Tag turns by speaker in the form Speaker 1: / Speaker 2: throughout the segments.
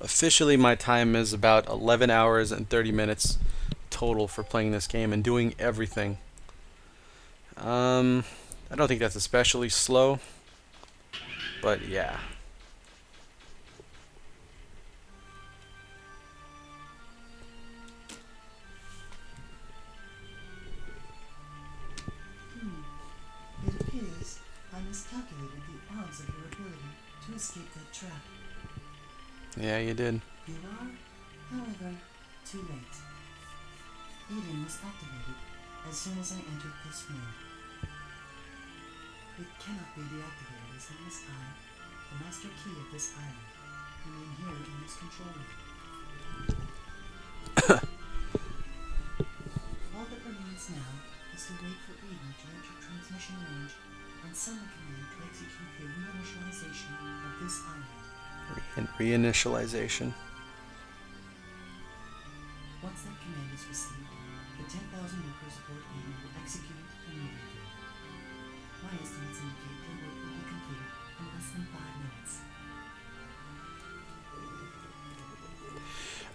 Speaker 1: Officially, my time is about 11 hours and 30 minutes total for playing this game and doing everything. Um, I don't think that's especially slow, but yeah.
Speaker 2: It appears I miscalculated the odds of your ability to escape that trap.
Speaker 1: Yeah, you did.
Speaker 2: You are, however, too late. Eden was activated as soon as I entered this room. It cannot be deactivated as long as I, the master key of this island, remain here in its control. All that remains now is to wait for Eden to enter transmission range and send the command to execute the reinitialization of this island.
Speaker 1: Reinitialization.
Speaker 2: Once that command is received, the 10,000 workers aboard Eden will execute it immediately. My estimates indicate their work will be completed in less than 5 minutes.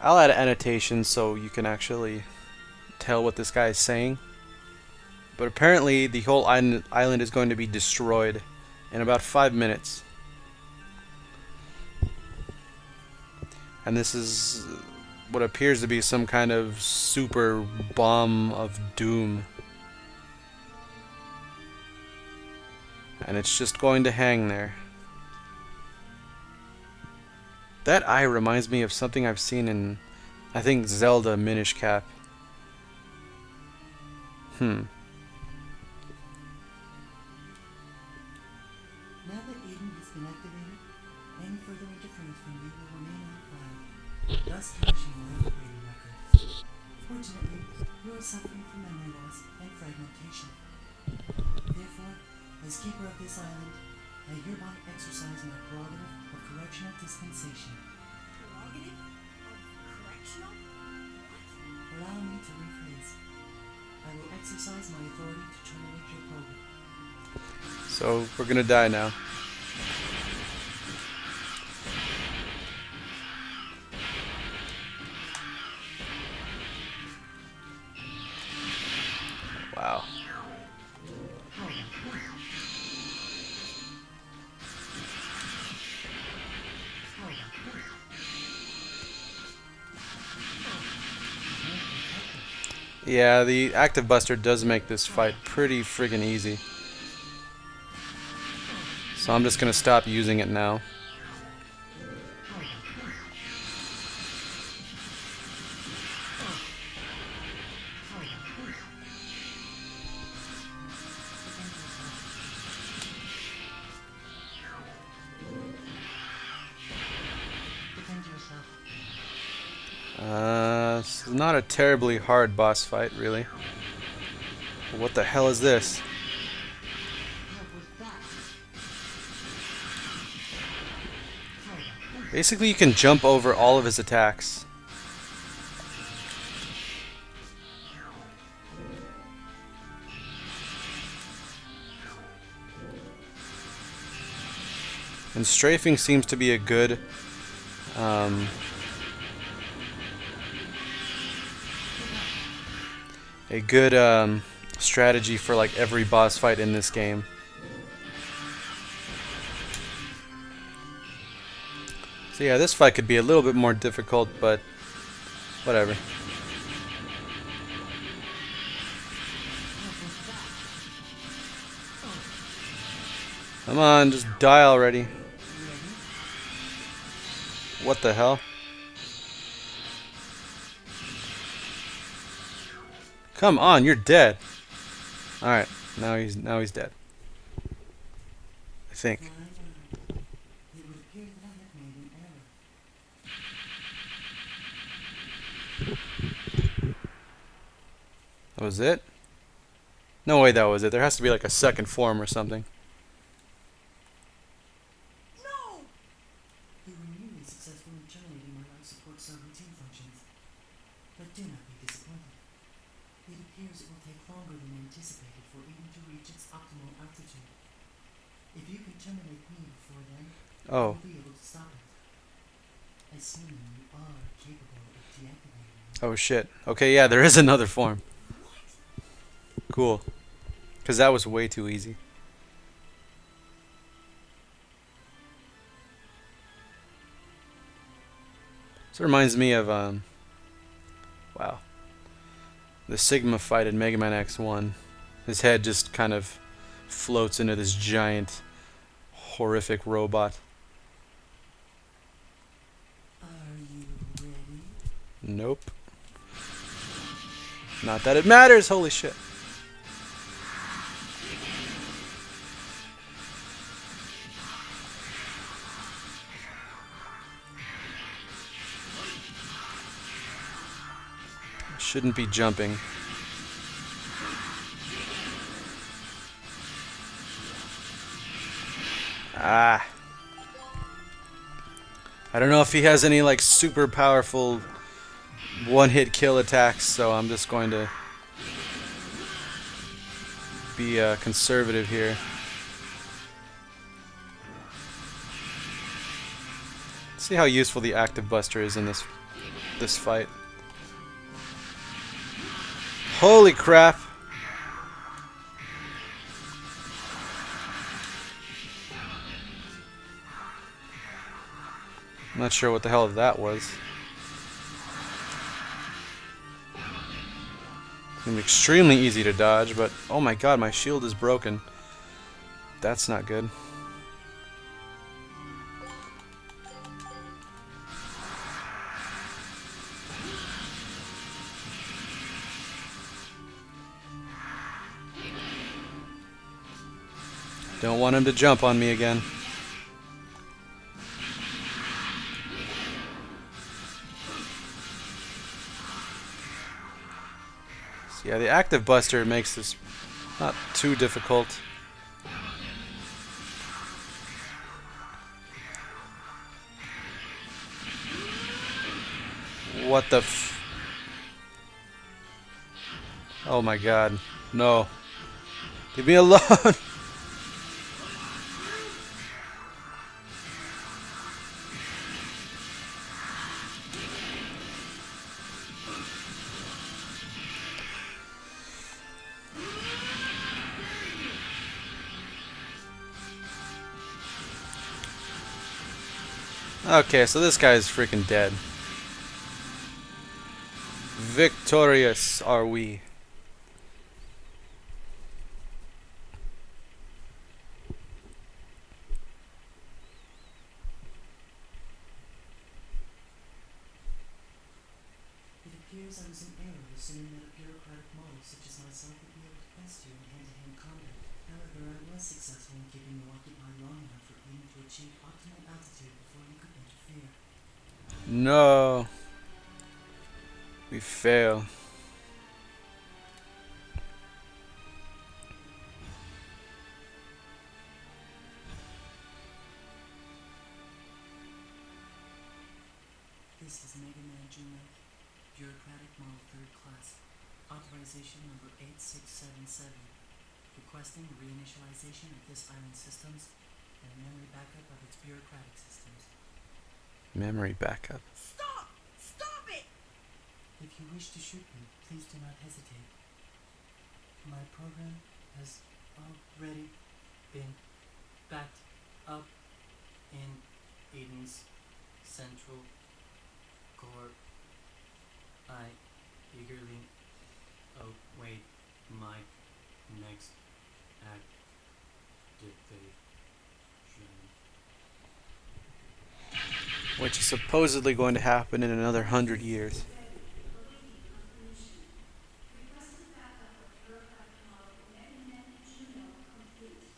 Speaker 1: I'll add annotations so you can actually tell what this guy is saying. But apparently the whole island is going to be destroyed in about 5 minutes. And this is what appears to be some kind of super bomb of doom. And it's just going to hang there. That eye reminds me of something I've seen in, I think, Zelda Minish Cap.
Speaker 2: Now that Eden has been activated, any further interference from you will remain unfiled, thus tarnishing your operating record. Fortunately, you are suffering from memory loss and fragmentation. Therefore, as keeper of this island, I hereby exercise my prerogative of correctional dispensation.
Speaker 3: Prerogative of correctional? What?
Speaker 2: Allow me to rephrase. I will exercise my authority to terminate your program.
Speaker 1: So we're gonna die now. Wow. Yeah, the active buster does make this fight pretty friggin' easy. So I'm just gonna stop using it now.
Speaker 2: Defend yourself.
Speaker 1: This is not a terribly hard boss fight, really. What the hell is this? Basically, you can jump over all of his attacks. And strafing seems to be a good strategy for like every boss fight in this game. So yeah, this fight could be a little bit more difficult, but whatever. Come on, just die already. What the hell? Come on, you're dead. Alright, now he's dead. I think.
Speaker 2: It would appear that I have made an error.
Speaker 1: That was it? No way that was it. There has to be like a second form or something.
Speaker 3: No!
Speaker 2: You were nearly successful in terminating my life support subroutine functions. But do not be disappointed. It appears it will take longer than anticipated for Eden to reach its optimal altitude. If you can terminate me before then,
Speaker 1: Oh.
Speaker 2: you'll be able to stop it. assuming you are capable of deactivating it.
Speaker 1: Oh shit. Okay, yeah, there is another form. Cool. Because that was way too easy. This reminds me of, wow. The Sigma fight in Mega Man X1. His head just kind of floats into this giant, horrific robot.
Speaker 2: Are you ready?
Speaker 1: Nope. Not that it matters, holy shit. Shouldn't be jumping. Ah. I don't know if he has any like super powerful one-hit kill attacks, so I'm just going to be conservative here. See how useful the active buster is in this fight. Holy crap! I'm not sure what the hell that was. It's gonna be extremely easy to dodge, but oh my god, my shield is broken. That's not good. Don't want him to jump on me again. So yeah, the active buster makes this not too difficult. What the f... Oh my god. No. Leave me alone! Okay, so this guy is freaking dead. Victorious are we.
Speaker 2: It appears I was in error assuming that a bureaucratic model such as myself would be able to best you in hand-to-hand combat. However, I was successful in keeping you occupied long enough for aim to achieve optimal altitude before you could interfere.
Speaker 1: No. We fail.
Speaker 2: This is Megaman Juno, bureaucratic model 3rd class, authorization number 8677, requesting the reinitialization of this island's systems and a memory backup of its bureaucratic systems.
Speaker 1: Memory backup.
Speaker 3: Stop! Stop it!
Speaker 2: If you wish to shoot me, please do not hesitate. My program has already been backed up in Eden's central core. I eagerly await my next activation.
Speaker 1: Which is supposedly going to happen in another 100 years.
Speaker 4: Requested backup of bureaucratic model Megaman Juno complete.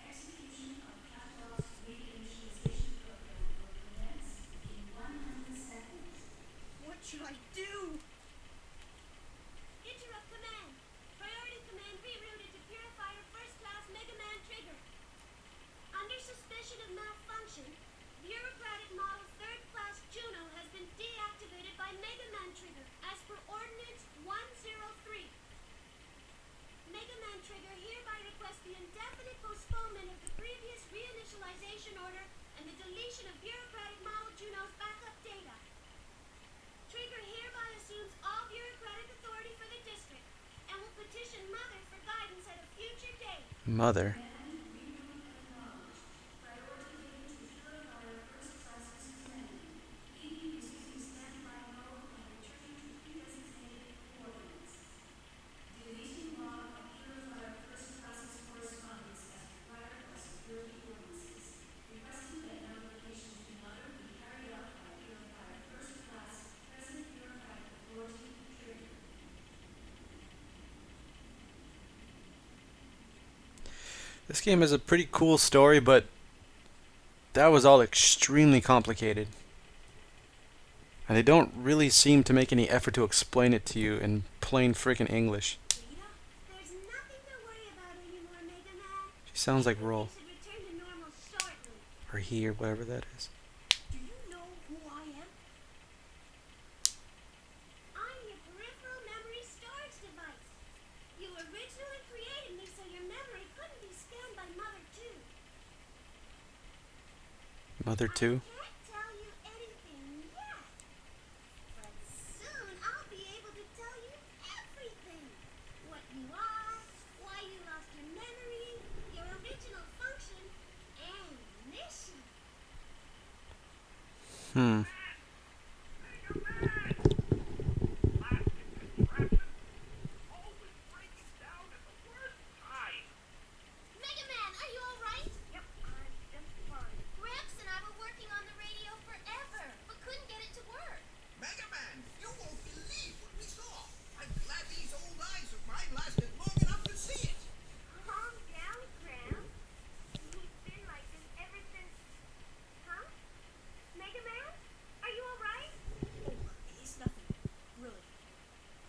Speaker 4: Execution of catalog's reinitialization program will commence in 100 seconds.
Speaker 3: What should I do? Interrupt command. Priority command rerouted to Purifier First Class Megaman Trigger. Under suspicion of malfunction, bureaucratic model 3rd Class Juno has been deactivated by Megaman Trigger as per Ordinance 103. Megaman Trigger hereby requests the indefinite postponement of the previous reinitialization order and the deletion of bureaucratic model Juno's backup
Speaker 1: Mother.
Speaker 4: Command, reroute, acknowledged. Priority given to Purifier First Class's command. ED resuming standby mode and returning to pre-designated coordinates. Deleting log of Purifier First Class's correspondence as required by security ordinances. Requesting that notification to Mother be carried out by Purifier First Class, present Bureaucratic Authority, Trigger.
Speaker 1: This game has a pretty cool story, but that was all extremely complicated. And they don't really seem to make any effort to explain it to you in plain freaking English.
Speaker 3: Data, there's nothing to worry about anymore, Megaman.
Speaker 1: She sounds like Roll.
Speaker 3: You should return to normal shortly.
Speaker 1: Or he, or whatever that is.
Speaker 3: Do you know who I am? I'm your peripheral memory storage device. You originally created me so your memory couldn't be scanned by Mother 2.
Speaker 1: Mother too?
Speaker 3: I can't tell you anything yet. But soon I'll be able to tell you everything. What you are, why you lost your memory, your original function, and mission. Megaman, are you alright? Yep, I'm just fine. Gramps and I were working on the radio forever, but couldn't get it to work.
Speaker 5: Megaman, you won't believe what we saw. I'm glad these old eyes of mine lasted long enough to see it.
Speaker 3: Calm down, Gramps. He's been like this ever since... Huh? Megaman? Are you alright?
Speaker 2: Oh, it's nothing. Really.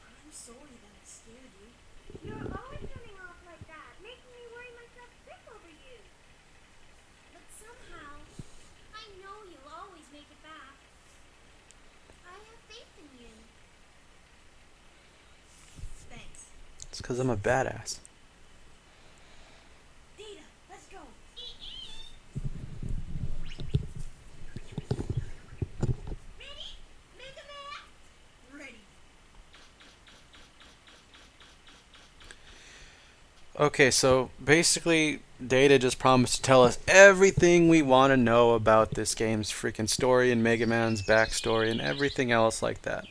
Speaker 2: I'm sorry that I scared you.
Speaker 3: You're always coming off like that, making me worry myself sick over you. But somehow, I know you'll always make it back. I have faith in you.
Speaker 2: Thanks.
Speaker 1: It's because I'm a badass.
Speaker 2: Data, let's go.
Speaker 3: Ready? Megaman?
Speaker 2: Ready.
Speaker 1: Okay, so basically, Data just promised to tell us everything we want to know about this game's freaking story and Mega Man's backstory and everything else like that.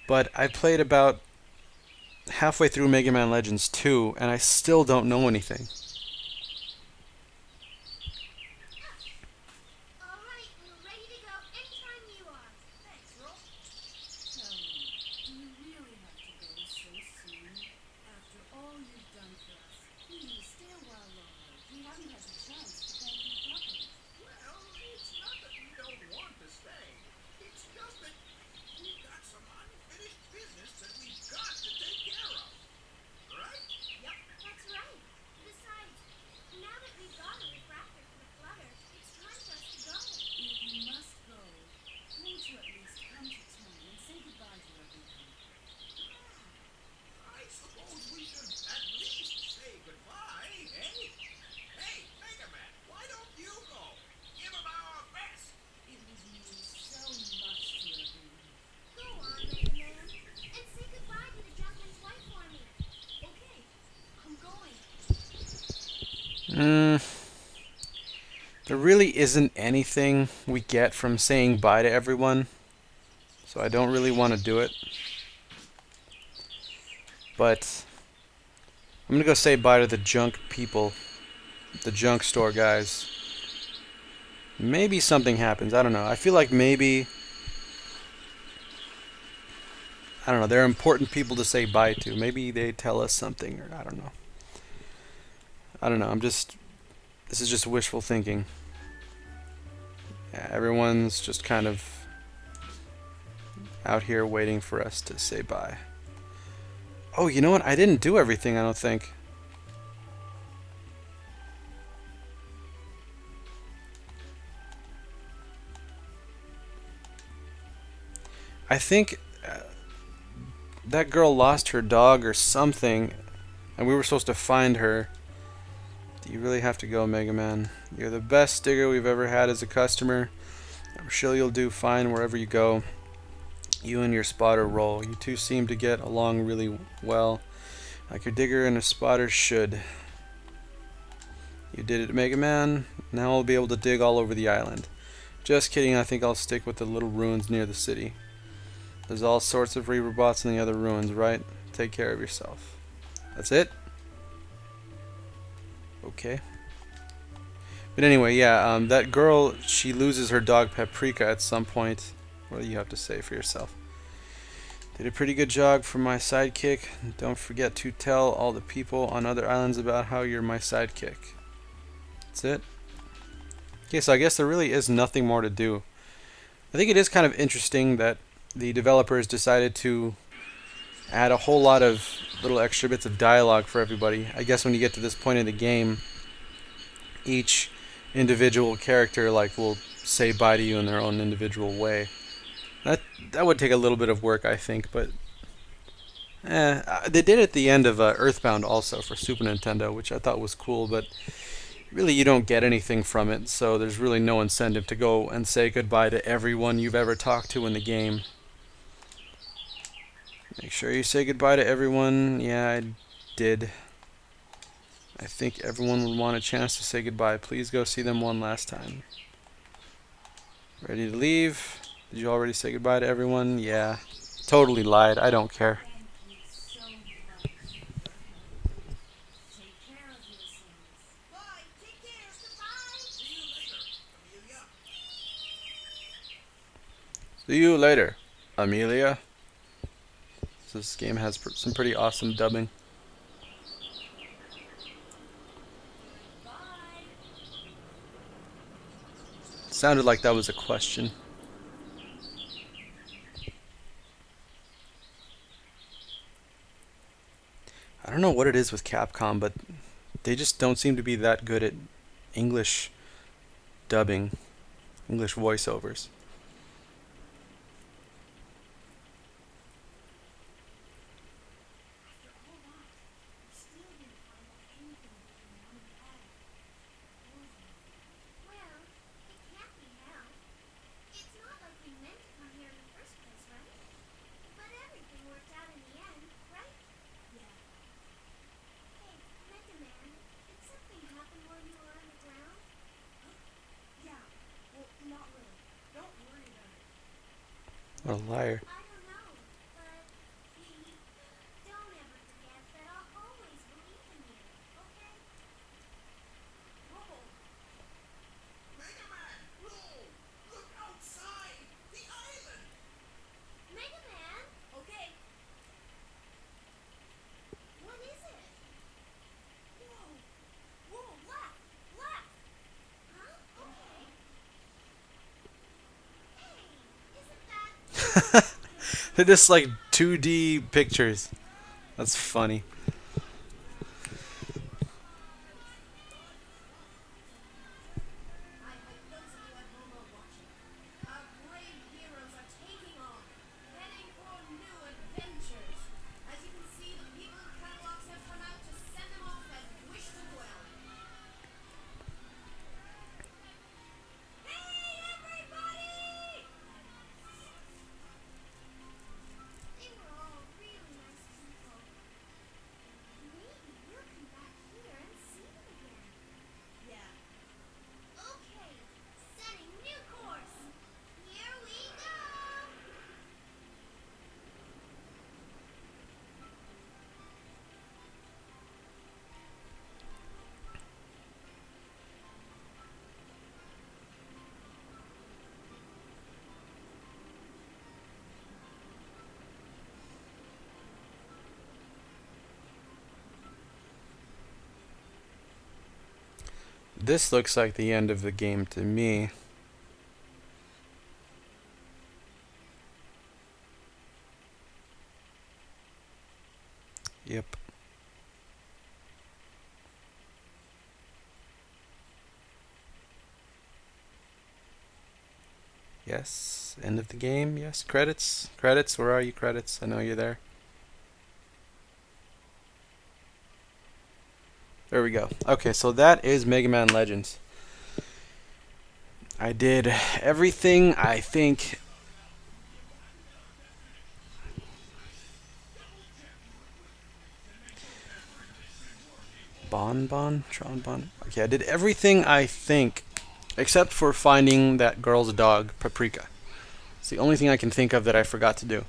Speaker 1: But I played about halfway through Mega Man Legends 2, and I still don't know anything.
Speaker 3: Alright, we're ready to go anytime you are.
Speaker 2: Thanks, Roll. Tell me, do you really have to go so soon? After all you've done for us, please stay a while longer. We haven't had the chance to thank you properly.
Speaker 5: Well, it's not that we don't want to stay. It's just that we've got some unfinished business that we've got to take care of. Right?
Speaker 3: Yep, that's right. Besides, now that we've got a refractor for the flutter, it's time for us to go.
Speaker 2: If you must go, won't you at least come to town and say goodbye to everyone?
Speaker 5: I suppose we should at least say goodbye, eh? Hey, Megaman, why don't you go? Give him our best.
Speaker 2: It would mean so much to everyone.
Speaker 3: Go on, Megaman, and say goodbye to the Jumpman's wife for me.
Speaker 2: Okay, I'm going.
Speaker 1: There really isn't anything we get from saying bye to everyone, so I don't really want to do it. But I'm gonna go say bye to the junk people, the junk store guys. Maybe something happens. I don't know. I feel like maybe, I don't know, they're important people to say bye to. Maybe they tell us something, or I don't know. I don't know. This is just wishful thinking. Yeah, everyone's just kind of out here waiting for us to say bye. Oh, you know what? I didn't do everything, I don't think. I think that girl lost her dog or something, and we were supposed to find her. Do you really have to go, Mega Man? You're the best digger we've ever had as a customer. I'm sure you'll do fine wherever you go. You and your spotter Roll. You two seem to get along really well, like your digger and a spotter should. You did it, Mega Man. Now I'll be able to dig all over the island. Just kidding, I think I'll stick with the little ruins near the city. There's all sorts of Reaver in the other ruins, right? Take care of yourself. That's it? Okay. But anyway, yeah, that girl, she loses her dog Paprika at some point. What do you have to say for yourself? Did a pretty good job for my sidekick. Don't forget to tell all the people on other islands about how you're my sidekick. That's it. Okay, so I guess there really is nothing more to do. I think it is kind of interesting that the developers decided to add a whole lot of little extra bits of dialogue for everybody. I guess when you get to this point in the game, each individual character will say bye to you in their own individual way. That would take a little bit of work, I think, but they did it at the end of Earthbound also for Super Nintendo, which I thought was cool, but really you don't get anything from it, so there's really no incentive to go and say goodbye to everyone you've ever talked to in the game. Make sure you say goodbye to everyone. Yeah, I did. I think everyone would want a chance to say goodbye. Please go see them one last time. Ready to leave? Did you already say goodbye to everyone? Yeah. Totally lied. I don't care.
Speaker 4: Thank you so much. Take care of yourselves.
Speaker 5: Bye. Take care. Goodbye. See you later, Amelia.
Speaker 1: See you later, Amelia. This game has some pretty awesome dubbing. Sounded like that was a question. I don't know what it is with Capcom, but they just don't seem to be that good at English dubbing, English voiceovers.
Speaker 4: After all that, we still didn't find out anything we wanted to add.
Speaker 3: Well, it can't be helped. It's not like we meant to come here in the first place, right? But everything worked out in the end, right?
Speaker 4: Yeah.
Speaker 3: Hey, Mega Man, did something happen while you were underground?
Speaker 4: Yeah. Well, not really. Don't worry about it.
Speaker 1: What a liar.
Speaker 3: I don't know, but don't ever forget that I'll always believe in you, okay?
Speaker 4: Whoa.
Speaker 5: Mega Man, no! Look outside! The island!
Speaker 3: Mega Man,
Speaker 4: Okay.
Speaker 3: what is it?
Speaker 4: Whoa. Whoa, left. Left.
Speaker 3: Huh? Okay. Hey, isn't that...
Speaker 1: They're just like 2D pictures. That's funny.
Speaker 4: I hope those of you at home are watching. Our brave heroes are taking off, heading for new adventures. As you can see, the people of Catalogs have come out to send them off and wish them well. Hey, everybody!
Speaker 3: They were all really nice people. Maybe we'll come back here and see them again.
Speaker 4: Yeah.
Speaker 3: Okay, setting new course. Here we go.
Speaker 1: This looks like the end of the game to me. Yep. Yes, end of the game. Yes, credits. Credits, where are you, credits? I know you're there. There we go. Okay, so that is Mega Man Legends. I did everything I think. Tron Bon. Okay, I did everything I think, except for finding that girl's dog, Paprika. It's the only thing I can think of that I forgot to do.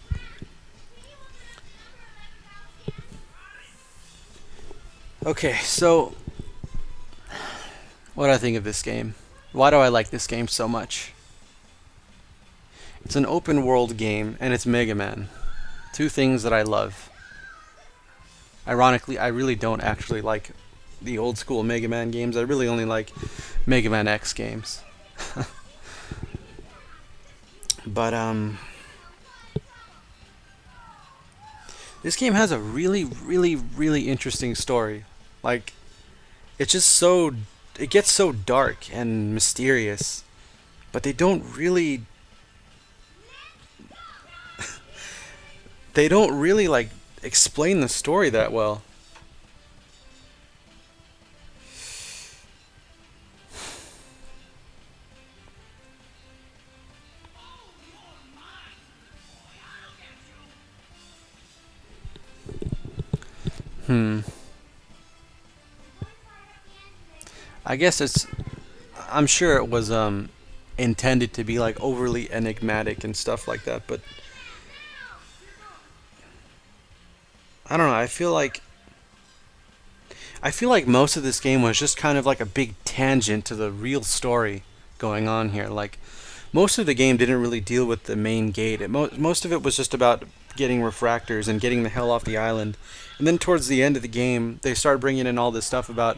Speaker 1: Okay, so what do I think of this game? Why do I like this game so much? It's an open world game, and it's Mega Man. Two things that I love. Ironically, I really don't actually like the old school Mega Man games. I really only like Mega Man X games. But this game has a really, really, really interesting story. Like, it's just so, it gets so dark and mysterious, but they don't really, they don't really like explain the story that well. Hmm. I guess it's. I'm sure it was intended to be like overly enigmatic and stuff like that, but I don't know. I feel like most of this game was just kind of like a big tangent to the real story going on here. Like most of the game didn't really deal with the main gate. Most of it was just about getting refractors and getting the hell off the island. And then towards the end of the game, they started bringing in all this stuff about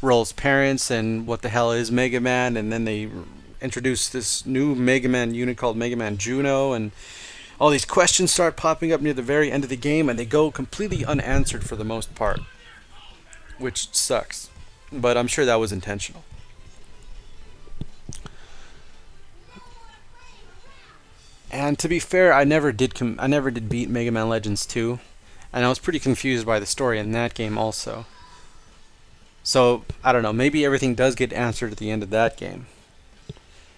Speaker 1: Roll's parents and what the hell is Mega Man, and then they introduced this new Mega Man unit called Megaman Juno, and all these questions start popping up near the very end of the game, and they go completely unanswered for the most part, which sucks. But I'm sure that was intentional. And to be fair, I never did beat Mega Man Legends 2, and I was pretty confused by the story in that game also. So, I don't know, maybe everything does get answered at the end of that game.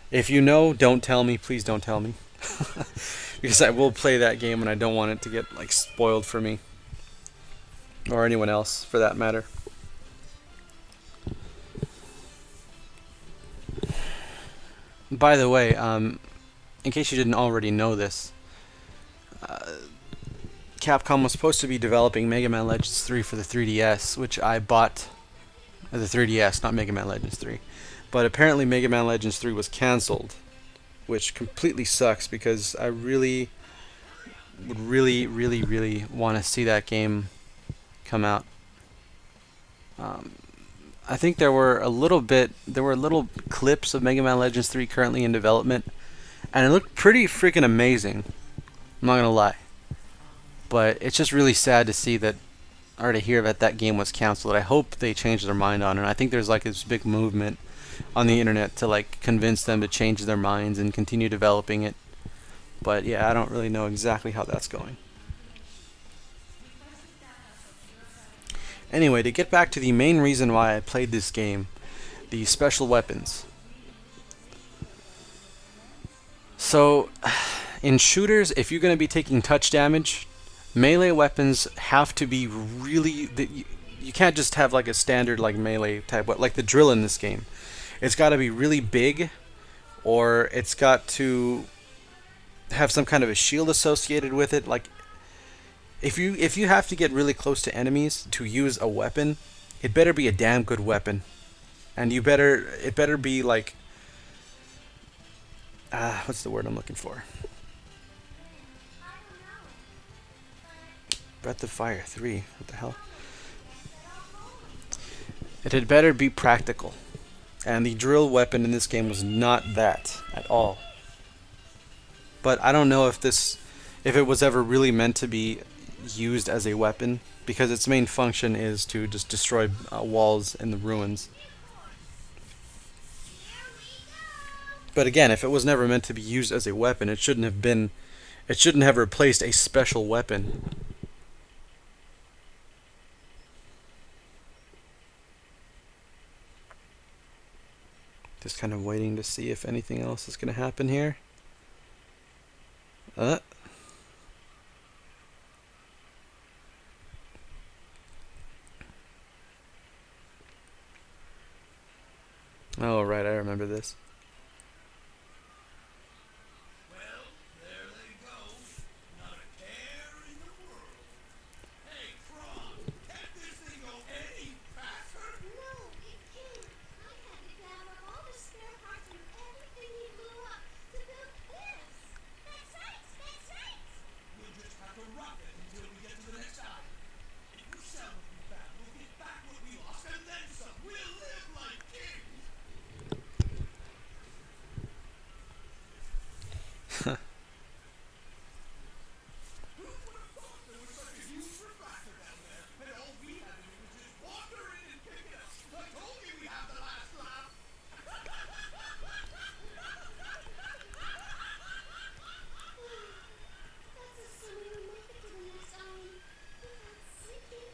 Speaker 1: If you know, don't tell me, please don't tell me. Because I will play that game and I don't want it to get like spoiled for me. Or anyone else for that matter. By the way, in case you didn't already know this, Capcom was supposed to be developing Mega Man Legends 3 for the 3DS, which I bought. The 3DS, not Mega Man Legends 3. But apparently Mega Man Legends 3 was cancelled, which completely sucks because I really would really want to see that game come out. I think there were little clips of Mega Man Legends 3 currently in development, and it looked pretty freaking amazing. I'm not gonna lie. But it's just really sad to see that, or to hear that game was canceled. I hope they change their mind on it. I think there's like this big movement on the internet to like convince them to change their minds and continue developing it. But yeah, I don't really know exactly how that's going. Anyway, to get back to the main reason why I played this game, the special weapons. So, in shooters, if you're going to be taking touch damage, melee weapons have to be really... You can't just have like a standard like melee type weapon, like the drill in this game. It's got to be really big, or it's got to have some kind of a shield associated with it. Like, if you have to get really close to enemies to use a weapon, it better be a damn good weapon, and it better be like what's the word I'm looking for? Breath of Fire 3. What the hell? It had better be practical. And the drill weapon in this game was not that at all. But I don't know if it was ever really meant to be used as a weapon, because its main function is to just destroy walls in the ruins. But again, if it was never meant to be used as a weapon, it shouldn't have replaced a special weapon. Just kind of waiting to see if anything else is going to happen here. Oh, right, I remember this.
Speaker 5: Well, there they go. Not a care in the world. Hey, Frog, can't this thing go any faster?
Speaker 3: No, it can't. I had to gather up all the spare parts from everything he blew up to build this. That's right, that's right.
Speaker 5: We'll just have to rock it until we get to the next island. If we sell what we found, we'll get back what we lost and then some. We'll live like kings. Who would have thought there was such a huge refractor down there, and all we had to do was just wander in and pick it up? I told you we have the last laugh.
Speaker 3: That's assuming we make it to the next island without sinking.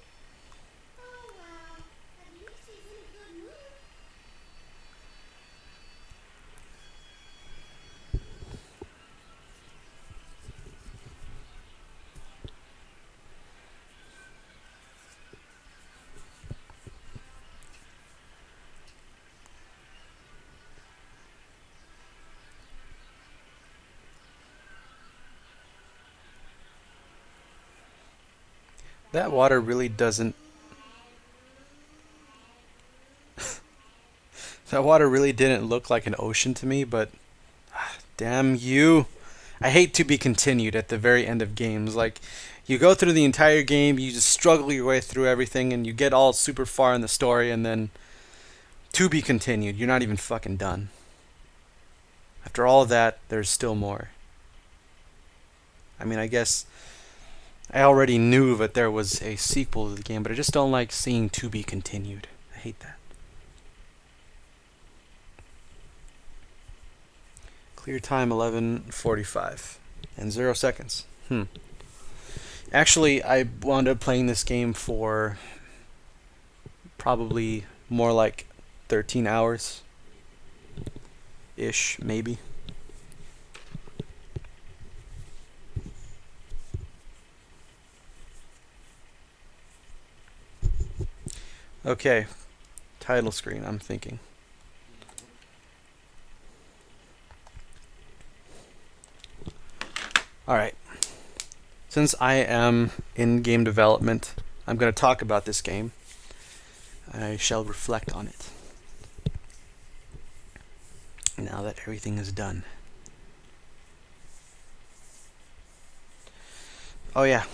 Speaker 3: Oh well, at least he's in a good mood.
Speaker 1: That water really doesn't. That water really didn't look like an ocean to me, but damn you. I hate to be continued at the very end of games. Like, you go through the entire game, you just struggle your way through everything, and you get all super far in the story, and then to be continued. You're not even fucking done. After all of that, there's still more. I mean, I guess I already knew that there was a sequel to the game, but I just don't like seeing to be continued. I hate that. Clear time 11:45 and 0 seconds. Actually, I wound up playing this game for probably more like 13 hours ish, maybe. Okay, title screen, I'm thinking. Alright, since I am in game development, I'm going to talk about this game. I shall reflect on it now that everything is done. Oh yeah,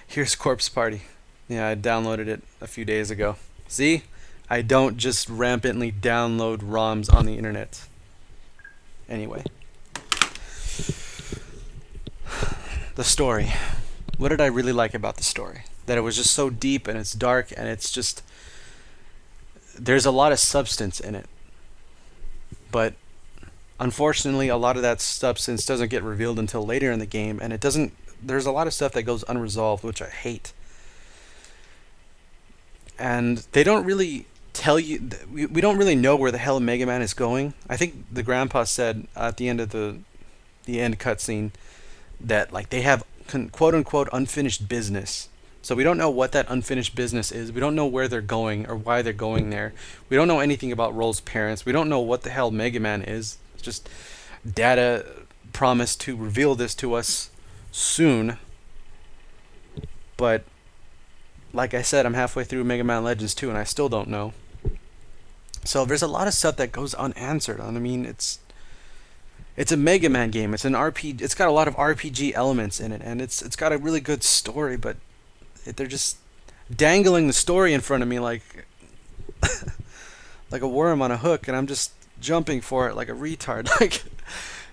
Speaker 1: here's Corpse Party. Yeah, I downloaded it a few days ago. See? I don't just rampantly download ROMs on the internet. Anyway. The story. What did I really like about the story? That it was just so deep and it's dark and it's just... There's a lot of substance in it. But unfortunately, a lot of that substance doesn't get revealed until later in the game, and it doesn't... There's a lot of stuff that goes unresolved, which I hate. And they don't really tell you... We don't really know where the hell Mega Man is going. I think the grandpa said at the end of the end cutscene that like they have quote-unquote unfinished business. So we don't know what that unfinished business is. We don't know where they're going or why they're going there. We don't know anything about Roll's parents. We don't know what the hell Mega Man is. It's just Data promised to reveal this to us soon. But like I said, I'm halfway through Mega Man Legends 2 and I still don't know. So there's a lot of stuff that goes unanswered. I mean, it's a Mega Man game. It's an RPG. It's got a lot of RPG elements in it, and it's got a really good story. But they're just dangling the story in front of me like like a worm on a hook, and I'm just jumping for it like a retard. Like,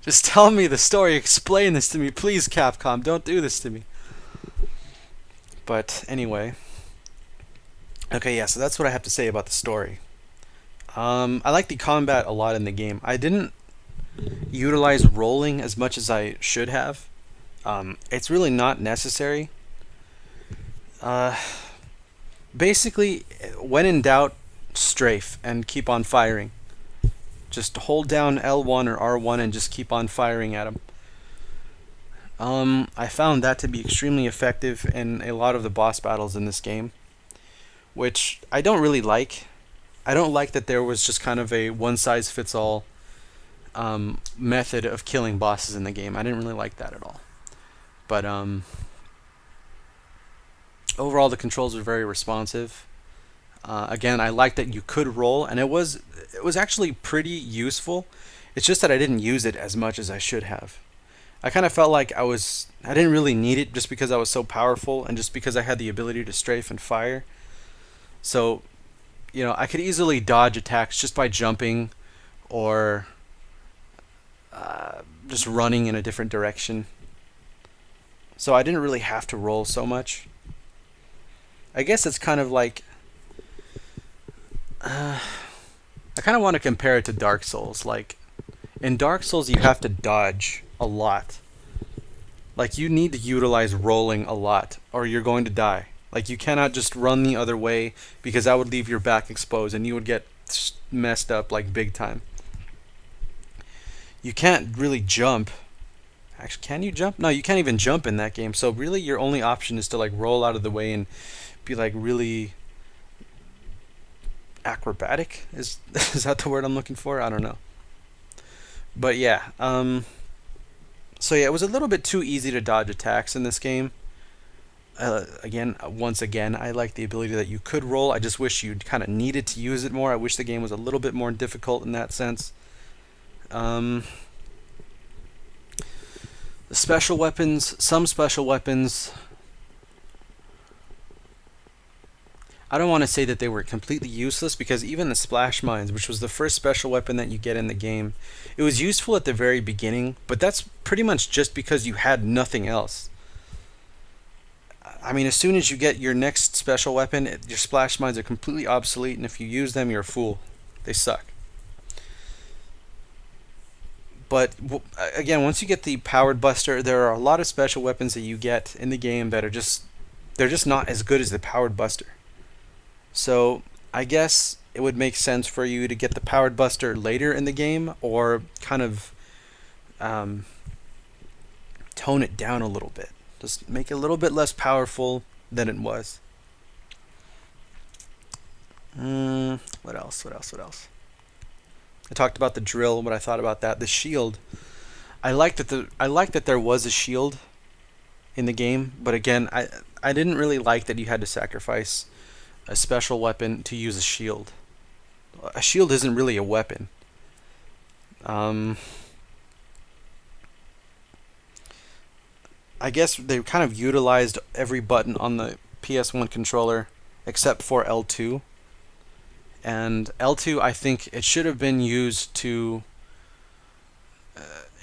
Speaker 1: just tell me the story. Explain this to me, please, Capcom. Don't do this to me. But anyway, okay, yeah. So that's what I have to say about the story. I like the combat a lot in the game. I didn't utilize rolling as much as I should have. It's really not necessary. Basically, when in doubt, strafe and keep on firing. Just hold down L1 or R1 and just keep on firing at them. I found that to be extremely effective in a lot of the boss battles in this game, which I don't really like. I don't like that there was just kind of a one-size-fits-all method of killing bosses in the game. I didn't really like that at all. But overall, the controls were very responsive. Again, I like that you could roll, and it was actually pretty useful. It's just that I didn't use it as much as I should have. I kind of felt like I didn't really need it just because I was so powerful and just because I had the ability to strafe and fire. So, I could easily dodge attacks just by jumping or just running in a different direction. So I didn't really have to roll so much. I guess it's kind of like I kind of want to compare it to Dark Souls. Like, in Dark Souls, you have to dodge a lot. Like, you need to utilize rolling a lot, or you're going to die. Like, you cannot just run the other way, because that would leave your back exposed, and you would get messed up, like, big time. You can't really jump. Actually, can you jump? No, you can't even jump in that game. So, really, your only option is to, like, roll out of the way and be, like, really acrobatic. Is that the word I'm looking for? I don't know. But yeah, so yeah, it was a little bit too easy to dodge attacks in this game. Once again, I like the ability that you could roll. I just wish you kind of needed to use it more. I wish the game was a little bit more difficult in that sense. The special weapons, some special weapons, I don't want to say that they were completely useless, because even the splash mines, which was the first special weapon that you get in the game, it was useful at the very beginning, but that's pretty much just because you had nothing else. I mean, as soon as you get your next special weapon, your splash mines are completely obsolete, and if you use them, you're a fool. They suck. But again, once you get the powered buster, there are a lot of special weapons that you get in the game that are they're just not as good as the powered buster. So I guess it would make sense for you to get the powered buster later in the game, or kind of tone it down a little bit. Just make it a little bit less powerful than it was. What else? I talked about the drill, what I thought about that. The shield. I like that there was a shield in the game, but again, I didn't really like that you had to sacrifice a special weapon to use a shield. A shield isn't really a weapon. I guess they kind of utilized every button on the PS1 controller except for L2. And L2, I think it should have been used to...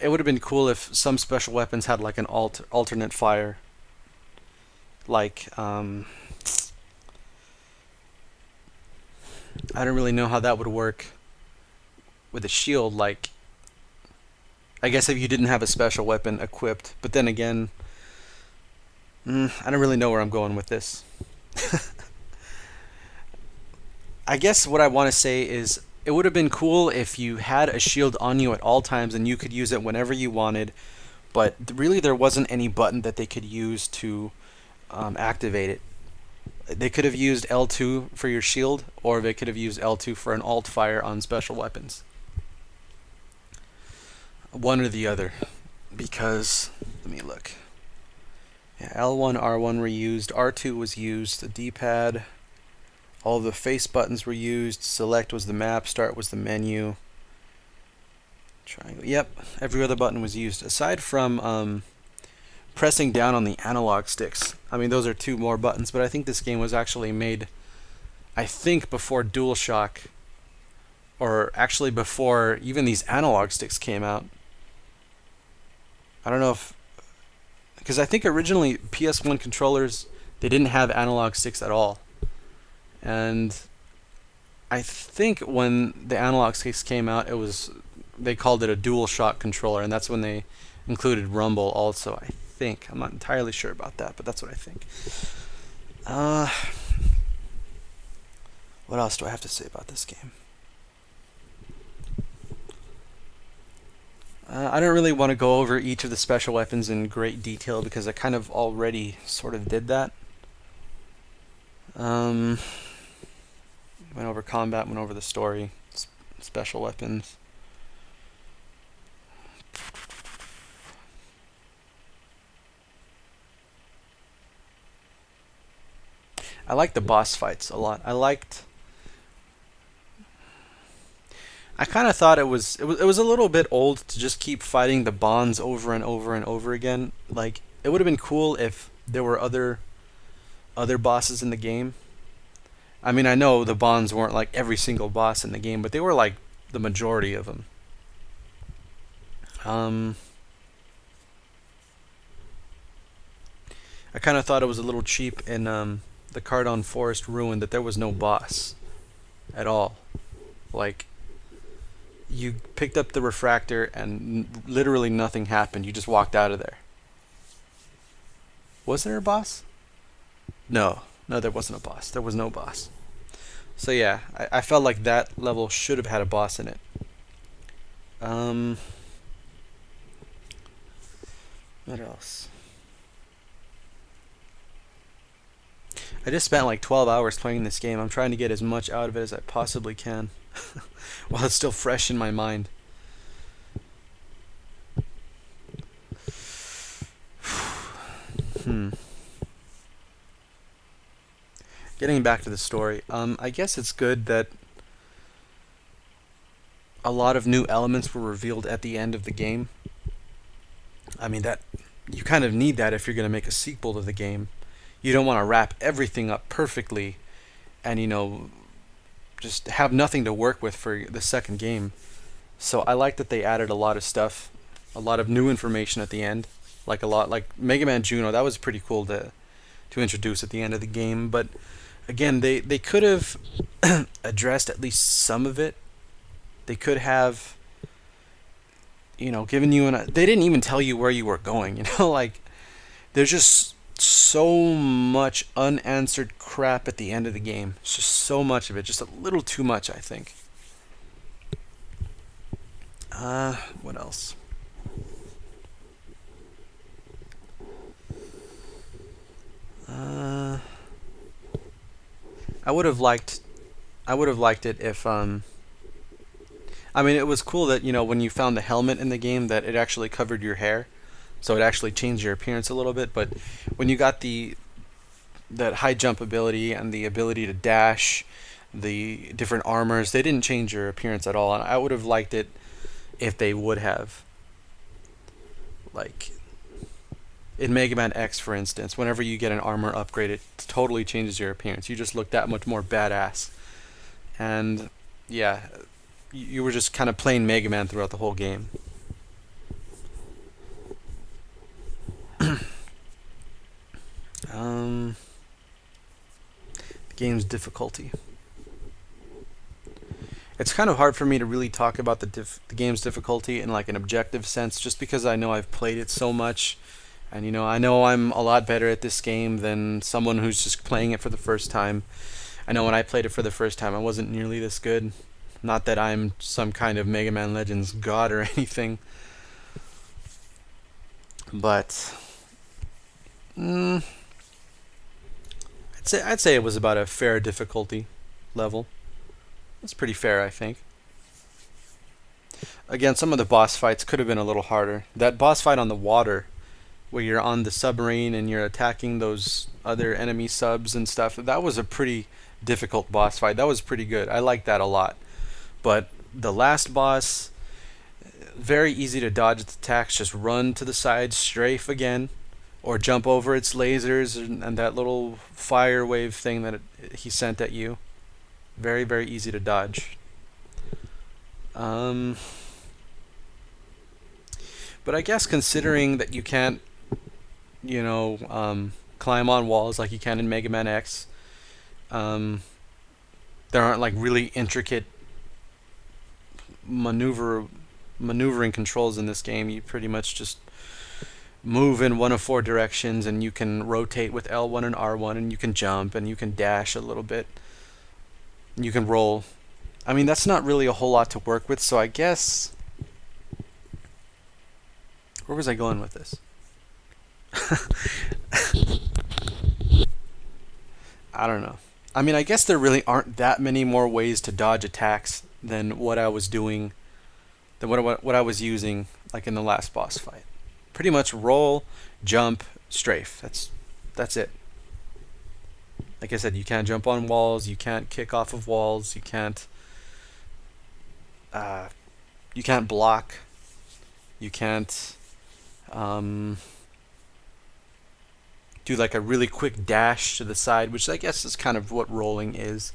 Speaker 1: it would have been cool if some special weapons had like an alternate fire. Like, I don't really know how that would work with a shield. Like, I guess if you didn't have a special weapon equipped, but then again, I don't really know where I'm going with this. I guess what I want to say is it would have been cool if you had a shield on you at all times and you could use it whenever you wanted, but really there wasn't any button that they could use to activate it. They could have used L2 for your shield, or they could have used L2 for an alt fire on special weapons. One or the other. Because, let me look. Yeah, L1, R1 were used, R2 was used, the D-pad, all the face buttons were used, select was the map, start was the menu. Triangle, yep, every other button was used, aside from pressing down on the analog sticks. I mean, those are two more buttons, but I think this game was actually made, I think, before DualShock, or actually before even these analog sticks came out. I don't know if, because I think originally PS1 controllers, they didn't have analog sticks at all. And I think when the analog sticks came out, they called it a DualShock controller, and that's when they included rumble also, I think. I'm not entirely sure about that, but that's what I think. What else do I have to say about this game? I don't really want to go over each of the special weapons in great detail because I kind of already sort of did that. Went over combat, went over the story, special weapons. I liked the boss fights a lot. I kind of thought it was a little bit old to just keep fighting the bonds over and over and over again. Like, it would have been cool if there were other bosses in the game. I mean, I know the bonds weren't like every single boss in the game, but they were like the majority of them. I kind of thought it was a little cheap in the Cardon Forest Ruin that there was no boss at all. Like, you picked up the refractor and literally nothing happened. You just walked out of there. Was there a boss? No, there wasn't a boss. There was no boss. So yeah, I felt like that level should have had a boss in it. What else? I just spent like 12 hours playing this game. I'm trying to get as much out of it as I possibly can while it's still fresh in my mind. Getting back to the story, I guess it's good that a lot of new elements were revealed at the end of the game. I mean, that you kind of need that if you're going to make a sequel to the game. You don't want to wrap everything up perfectly and, just have nothing to work with for the second game. So I like that they added a lot of stuff, a lot of new information at the end. Like Megaman Juno, that was pretty cool to introduce at the end of the game. But again, they could have addressed at least some of it. They could have, given you they didn't even tell you where you were going. Like, there's just so much unanswered crap at the end of the game. It's just so much of it, just a little too much, I think. What else? I would have liked it if I mean, it was cool that, when you found the helmet in the game, that it actually covered your hair. So it actually changed your appearance a little bit. But when you got that high jump ability and the ability to dash, the different armors, they didn't change your appearance at all. And I would have liked it if they would have. Like, in Mega Man X, for instance, whenever you get an armor upgrade, it totally changes your appearance. You just look that much more badass. And, yeah, you were just kind of playing Mega Man throughout the whole game. The game's difficulty. It's kind of hard for me to really talk about the game's difficulty in like an objective sense, just because I know I've played it so much, and I know I'm a lot better at this game than someone who's just playing it for the first time. I know when I played it for the first time, I wasn't nearly this good. Not that I'm some kind of Mega Man Legends god or anything, but I'd say it was about a fair difficulty level. It's pretty fair, I think. Again, some of the boss fights could have been a little harder. That boss fight on the water, where you're on the submarine and you're attacking those other enemy subs and stuff, that was a pretty difficult boss fight. That was pretty good. I liked that a lot. But the last boss, very easy to dodge its attacks. Just run to the side, strafe again, or jump over its lasers and that little fire wave thing that he sent at you. Very, very easy to dodge. But I guess considering that you can't, climb on walls like you can in Mega Man X, there aren't like really intricate maneuvering controls in this game. You pretty much just move in one of four directions, and you can rotate with L1 and R1, and you can jump, and you can dash a little bit. You can roll. I mean, that's not really a whole lot to work with, so I guess... Where was I going with this? I don't know. I mean, I guess there really aren't that many more ways to dodge attacks than what I was doing, than what I was using like in the last boss fight. Pretty much roll, jump, strafe. That's it. Like I said, you can't jump on walls, you can't kick off of walls, uh, you can't block, you can't do like a really quick dash to the side, which I guess is kind of what rolling is.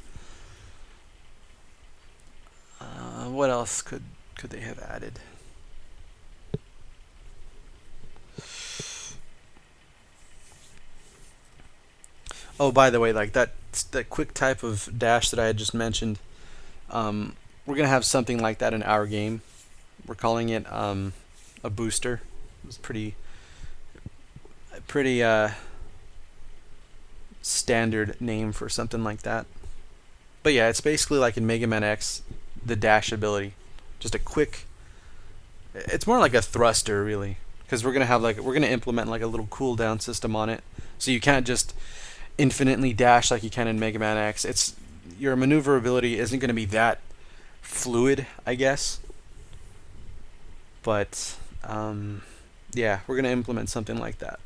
Speaker 1: What else could they have added? Oh, by the way, like that quick type of dash that I had just mentioned, we're gonna have something like that in our game. We're calling it a booster. It's pretty standard name for something like that. But yeah, it's basically like in Mega Man X, the dash ability, just a quick. It's more like a thruster, really, because we're gonna implement like a little cooldown system on it, so you can't just infinitely dash like you can in Mega Man X. It's your maneuverability isn't going to be that fluid, I guess. But yeah, we're going to implement something like that.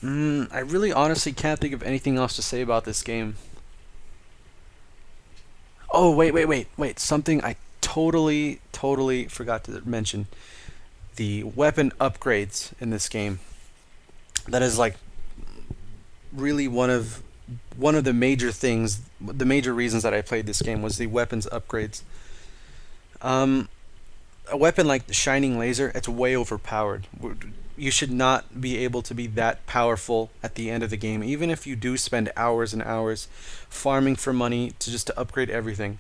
Speaker 1: I really honestly can't think of anything else to say about this game. Oh, wait. Something I totally forgot to mention. The weapon upgrades in this game. That is like really one of the major things, the major reasons that I played this game was the weapons upgrades. A weapon like the Shining Laser, it's way overpowered. You should not be able to be that powerful at the end of the game, even if you do spend hours and hours farming for money to upgrade everything.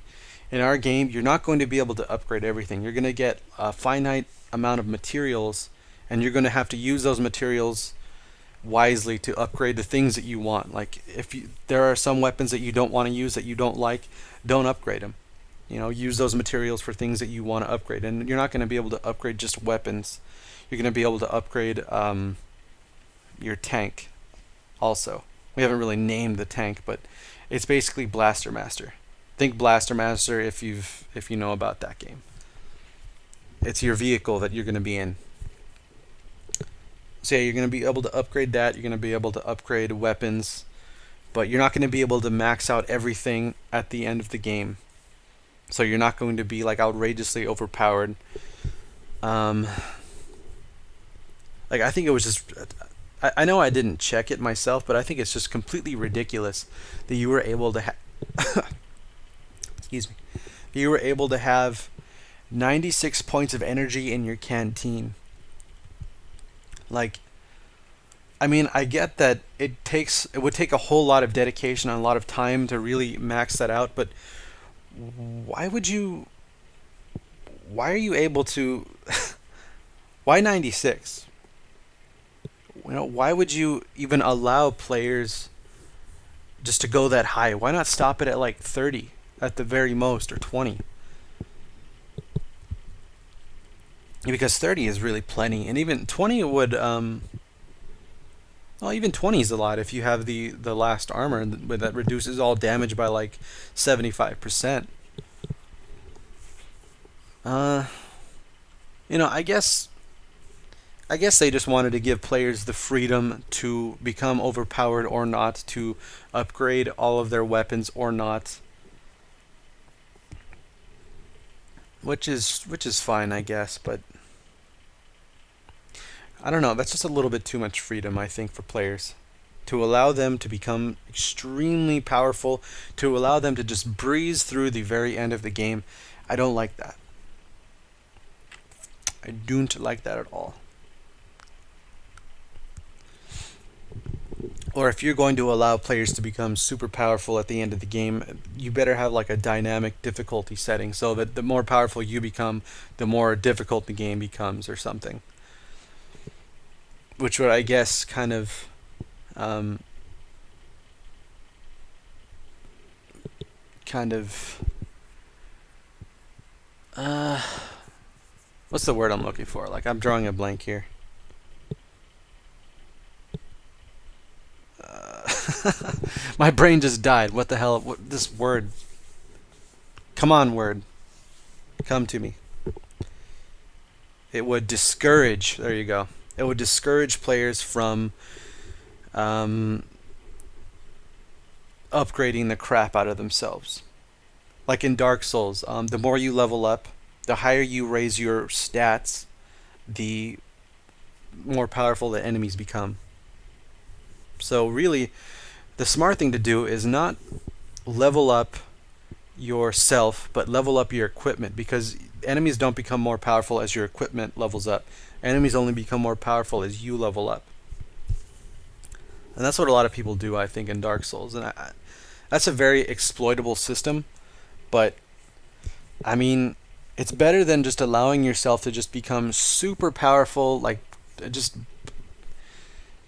Speaker 1: In our game, you're not going to be able to upgrade everything. You're going to get a finite amount of materials, and you're going to have to use those materials wisely to upgrade the things that you want. Like there are some weapons that you don't want to use, that you don't like, don't upgrade them. Use those materials for things that you want to upgrade. And you're not going to be able to upgrade just weapons. You're going to be able to upgrade your tank also. We haven't really named the tank, but it's basically Blaster Master. Think Blaster Master if you know about that game. It's your vehicle that you're going to be in. So yeah, you're going to be able to upgrade that. You're going to be able to upgrade weapons, but you're not going to be able to max out everything at the end of the game. So you're not going to be like outrageously overpowered. Like I think it was just, I know I didn't check it myself, but I think it's just completely ridiculous that you were able to excuse me, you were able to have 96 points of energy in your canteen. Like, I mean, I get that it would take a whole lot of dedication and a lot of time to really max that out, but why are you able to why 96? Why would you even allow players just to go that high? Why not stop it at like 30 at the very most, or 20? Because 30 is really plenty, and even 20 would well, even 20 is a lot if you have the last armor that reduces all damage by like 75%. I guess they just wanted to give players the freedom to become overpowered or not, to upgrade all of their weapons or not. Which is fine, I guess, but I don't know, that's just a little bit too much freedom, I think, for players. To allow them to become extremely powerful, to allow them to just breeze through the very end of the game, I don't like that. I don't like that at all. Or if you're going to allow players to become super powerful at the end of the game, you better have like a dynamic difficulty setting so that the more powerful you become, the more difficult the game becomes or something. Which would, I guess, kind of what's the word I'm looking for? Like, I'm drawing a blank here. My brain just died. What the hell? What, this word. Come on, word. Come to me. It would discourage. There you go. It would discourage players from upgrading the crap out of themselves. Like in Dark Souls, the more you level up, the higher you raise your stats, the more powerful the enemies become. So really, the smart thing to do is not level up yourself, but level up your equipment, because enemies don't become more powerful as your equipment levels up. Enemies only become more powerful as you level up. And that's what a lot of people do, I think, in Dark Souls. And that's a very exploitable system, but I mean, it's better than just allowing yourself to just become super powerful, like just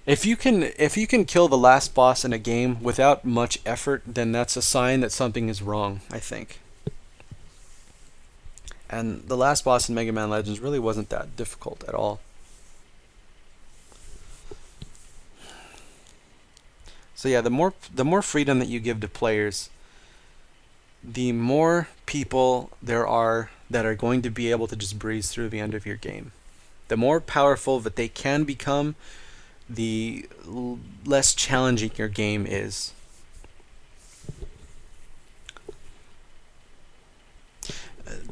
Speaker 1: if you can kill the last boss in a game without much effort, then that's a sign that something is wrong, I think. And the last boss in Mega Man Legends really wasn't that difficult at all. So yeah, the more freedom that you give to players, the more people there are that are going to be able to just breeze through the end of your game. The more powerful that they can become, the less challenging your game is.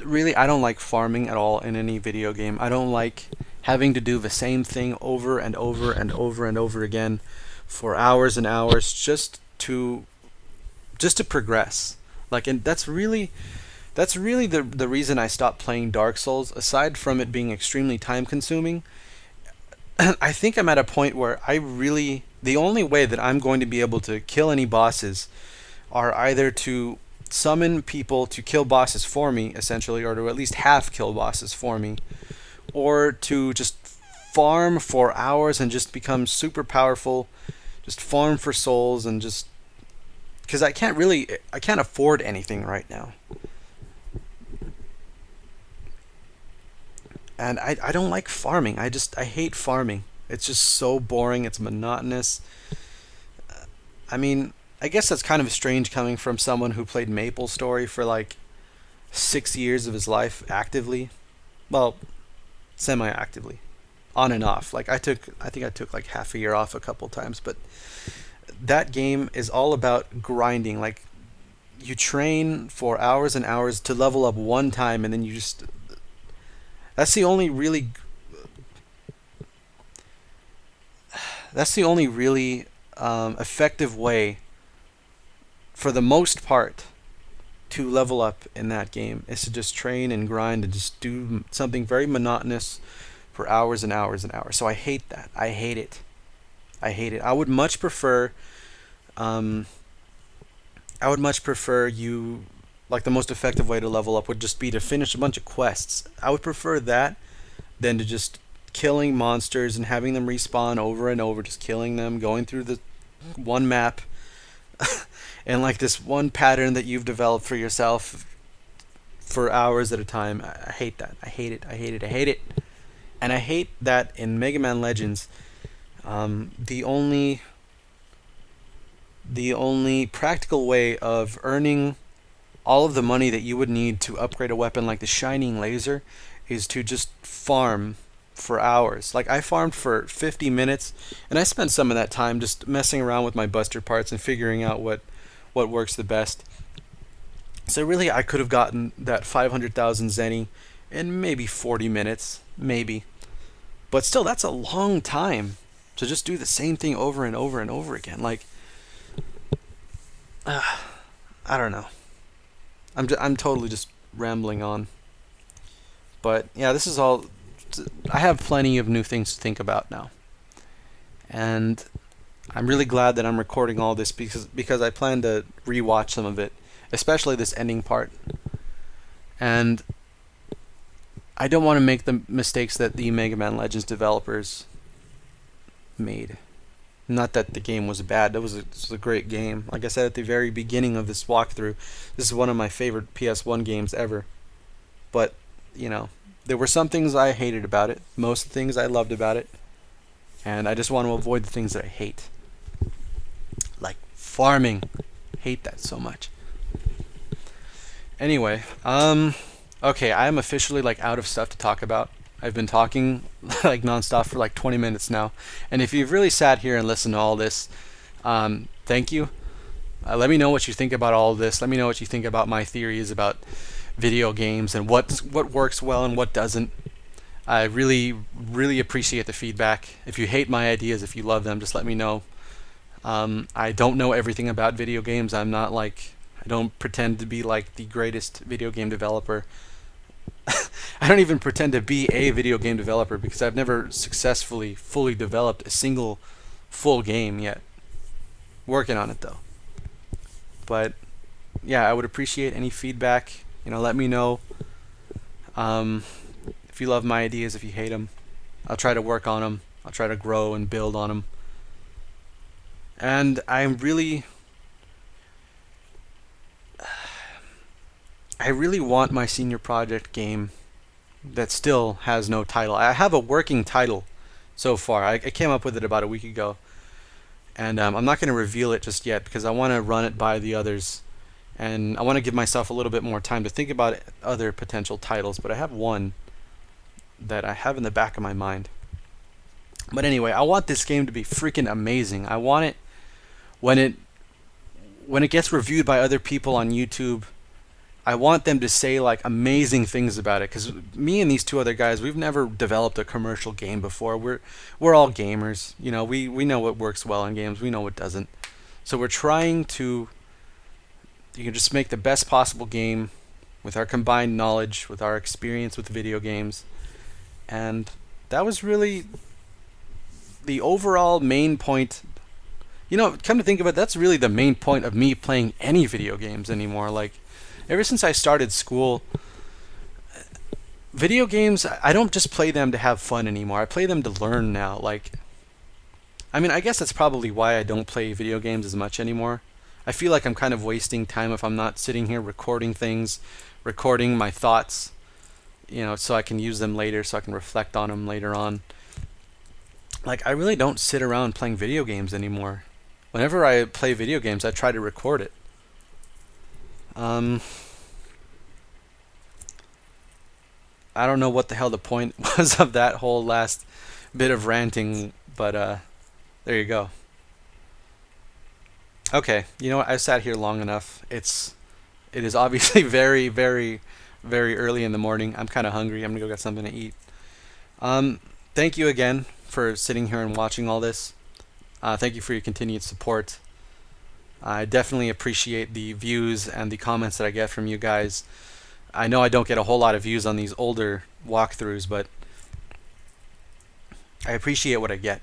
Speaker 1: Really, I don't like farming at all in any video game. I don't like having to do the same thing over and over and over and over again for hours and hours just to progress. Like, and that's really the reason I stopped playing Dark Souls, aside from it being extremely time consuming. I think I'm at a point where the only way that I'm going to be able to kill any bosses are either to summon people to kill bosses for me, essentially, or to at least half kill bosses for me, or to just farm for hours and just become super powerful, just farm for souls, and just because I can't afford anything right now. And I don't like farming. I hate farming. It's just so boring. It's monotonous. I mean, I guess that's kind of strange coming from someone who played MapleStory for like 6 years of his life actively. Well, semi-actively. On and off. Like I think I took like half a year off a couple times, but that game is all about grinding. Like you train for hours and hours to level up one time, and then you just... That's the only really effective way, for the most part, to level up in that game, is to just train and grind and just do something very monotonous for hours and hours and hours. So I hate that. I hate it. I would much prefer you... Like the most effective way to level up would just be to finish a bunch of quests. I would prefer that than to just killing monsters and having them respawn over and over, just killing them, going through the one map and like this one pattern that you've developed for yourself for hours at a time. I hate that. I hate it. I hate it. I hate it. And I hate that in Mega Man Legends, the only practical way of earning all of the money that you would need to upgrade a weapon like the Shining Laser is to just farm for hours. Like I farmed for 50 minutes, and I spent some of that time just messing around with my buster parts and figuring out what works the best. So really, I could have gotten that 500,000 Zenny in maybe 40 minutes, maybe. But still, that's a long time to just do the same thing over and over and over again. Like, I don't know. I'm totally just rambling on. But yeah, this is all... I have plenty of new things to think about now. And I'm really glad that I'm recording all this because I plan to rewatch some of it, especially this ending part. And I don't want to make the mistakes that the Mega Man Legends developers made. Not that the game was bad. It was a great game. Like I said at the very beginning of this walkthrough, this is one of my favorite PS1 games ever. But, you know, there were some things I hated about it. Most things I loved about it. And I just want to avoid the things that I hate. Like farming. Hate that so much. Anyway, okay, I am officially like out of stuff to talk about. I've been talking like nonstop for like 20 minutes now, and if you've really sat here and listened to all this, thank you. Let me know what you think about all of this. Let me know what you think about my theories about video games and what works well and what doesn't. I really, really appreciate the feedback. If you hate my ideas, if you love them, just let me know. I don't know everything about video games. I don't pretend to be like the greatest video game developer. I don't even pretend to be a video game developer because I've never successfully fully developed a single full game yet. Working on it though. But yeah, I would appreciate any feedback. Let me know if you love my ideas, if you hate them. I'll try to work on them. I'll try to grow and build on them. And I really want my senior project game that still has no title. I have a working title so far. I came up with it about a week ago. And I'm not going to reveal it just yet because I want to run it by the others. And I want to give myself a little bit more time to think about other potential titles. But I have one that I have in the back of my mind. But anyway, I want this game to be freaking amazing. I want it when it gets reviewed by other people on YouTube. I want them to say like amazing things about it, because me and these two other guys, we've never developed a commercial game before. We're all gamers, we know what works well in games, we know what doesn't. So we're trying to just make the best possible game with our combined knowledge, with our experience with video games. And that was really the overall main point. Come to think of it, that's really the main point of me playing any video games anymore. Like, ever since I started school, video games, I don't just play them to have fun anymore. I play them to learn now. I guess that's probably why I don't play video games as much anymore. I feel like I'm kind of wasting time if I'm not sitting here recording things, recording my thoughts, so I can use them later, so I can reflect on them later on. I really don't sit around playing video games anymore. Whenever I play video games, I try to record it. I don't know what the hell the point was of that whole last bit of ranting, but there you go. Okay, you know what? I sat here long enough. It is obviously very, very, very early in the morning. I'm kind of hungry. I'm gonna go get something to eat. Thank you again for sitting here and watching all this. Thank you for your continued support. I definitely appreciate the views and the comments that I get from you guys. I know I don't get a whole lot of views on these older walkthroughs, but I appreciate what I get.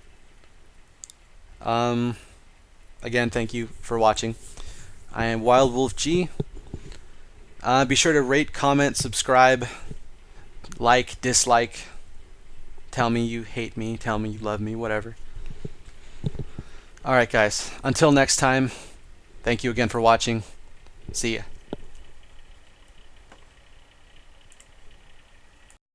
Speaker 1: Again, thank you for watching. I am WildWolfG. Be sure to rate, comment, subscribe, like, dislike. Tell me you hate me, tell me you love me, whatever. Alright guys, until next time, thank you again for watching. See ya.